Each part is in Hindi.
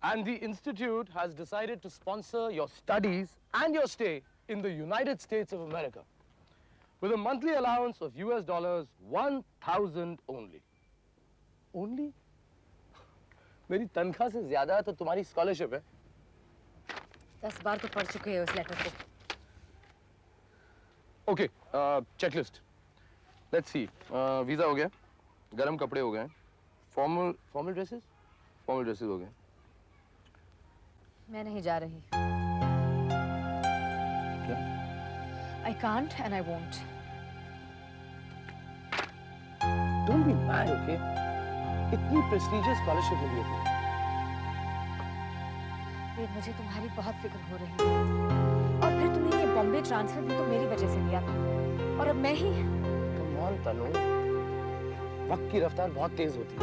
And the institute has decided to sponsor your studies and your stay in the United States of America with a monthly allowance of US dollars 1,000 only. Only? मेरी तनख्वाह से ज्यादा तो तुम्हारी स्कॉलरशिप है। 10 बार तो पढ़ चुके हो इस लेटर को। Okay, checklist. Let's see. Visa हो गया, गरम कपड़े हो गए, फॉर्मल ड्रेसेस हो गए। मैं नहीं जा रही। क्या? I can't and I won't. Don't be mad, okay? इतनी prestigious scholarship मिली है तुम्हें। देव, मुझे तुम्हारी बहुत फिक्र हो रही है। और फिर तुमने ये बॉम्बे ट्रांसफर भी तो मेरी वजह से लिया था। और अब मैं ही। Come on, तनु। वक्त की रफ्तार बहुत तेज होती है।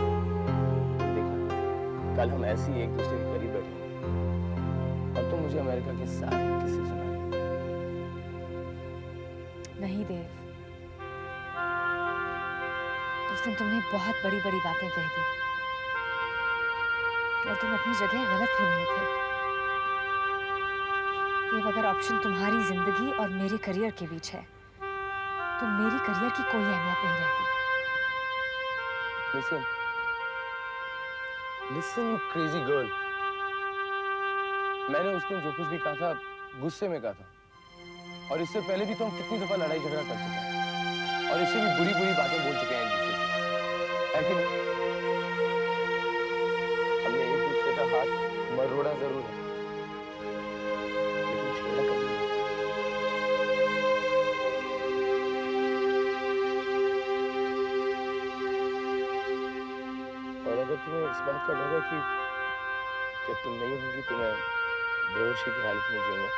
देखो, कल हम ऐसे ही एक दूसरे के करीब बैठे और तुम मुझे अमेरिका के सारे किस्से सुनाए। नहीं देव, उस दिन तुमने बहुत बड़ी-बड़ी बातें कह दी और तुम अपनी जगह गलत ही नहीं थे। देव, अगर ऑप्शन तुम्हारी जिंदगी और मेरे करियर के बीच है, तो मेरी करियर की कोई अहमियत नहीं रहती। Listen, you crazy girl. मैंने उस दिन जो कुछ भी कहा था, गुस्से में कहा था। और इससे पहले भी तो हम कितनी दफा लड़ाई झगड़ा कर चुके हैं। और इससे भी बुरी बातें बोल चुके हैं एक दूसरे से। है कि नहीं? हमने एक दूसरे का हाथ मरोड़ा जरूर है, लेकिन छोड़ा कभी नहीं। और अगर तुम्हें इस बात का डर है कि जब तुम नहीं होगी तो मैं बेहोशी की हालत में जीऊंगा,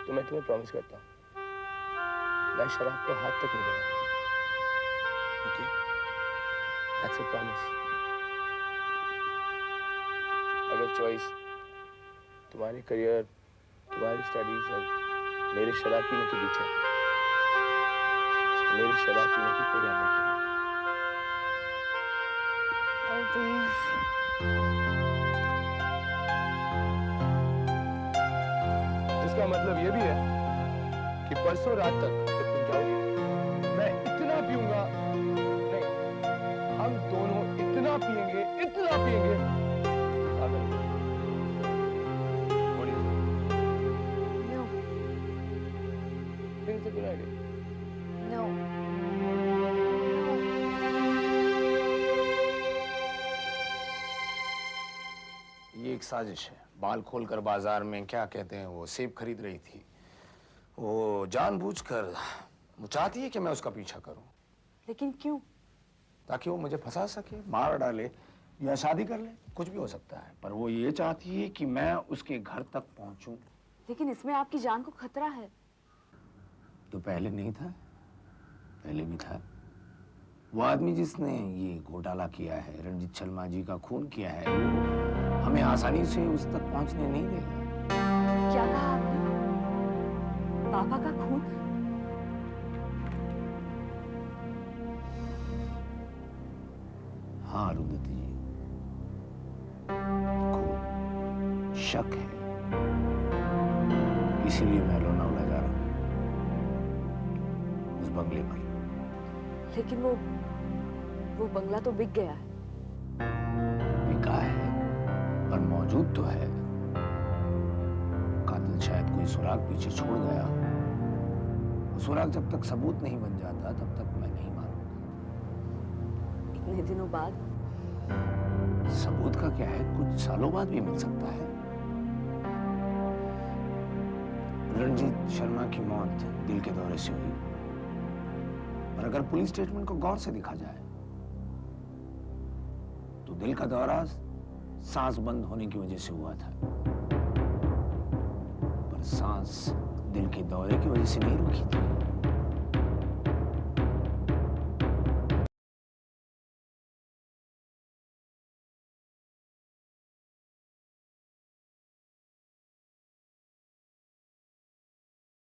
तो मैं तुम्हें प्रॉमिस करता हूँ, मैं शराब को हाथ तक नहीं लगाऊंगा। ओके? That's a promise. अगर चॉइस तुम्हारे करियर, तुम्हारी स्टडीज और मेरे शराब पीने के बीच है, तो मेरी शराब पीने की कोई अहमियत नहीं। और देव, इसका मतलब ये भी है कि परसों रात तक जब तुम जाओगे, मैं इतना पीऊंगा, नहीं, हम दोनों इतना पिएंगे, What do you think? no, Think it's a good idea? no, no. ये एक साजिश है। बाल खोलकर बाजार में क्या कहते हैं वो सेब खरीद रही थी। वो जानबूझकर वो चाहती है कि मैं उसका पीछा करूं, लेकिन क्यों? ताकि वो मुझे फंसा सके, मार डाले या शादी कर ले, कुछ भी हो सकता है। पर वो ये चाहती है कि मैं उसके घर तक पहुंचूं। लेकिन इसमें आपकी जान को खतरा है। तो पहले नहीं था? पहले भी था। वो आदमी जिसने ये घोटाला किया है, रणजीत शर्मा जी का खून किया है, वो हमें आसानी से उस तक पहुंचने नहीं देगा। क्या कहा आपने? पापा का खून? हाँ अरुंधति जी, खून, शक है। इसीलिए मैं लोनावला जा रहा हूँ, उस बंगले पर। लेकिन वो बंगला तो बिक गया है। बिका है, पर मौजूद तो है। कातिल शायद कोई सुराग पीछे छोड़ गया। वो सुराग जब तक सबूत नहीं बन जाता, तब तक मैं नहीं मारूंगा। इतने दिनों बाद? सबूत का क्या है, कुछ सालों बाद भी मिल सकता है। रणजीत शर्मा की मौत दिल के दौरे से हुई, और अगर पुलिस स्टेटमेंट को गौर से देखा जाए तो दिल का दौरा सांस बंद होने की वजह से हुआ था, पर सांस दिल के दौरे की वजह से नहीं रुकी थी।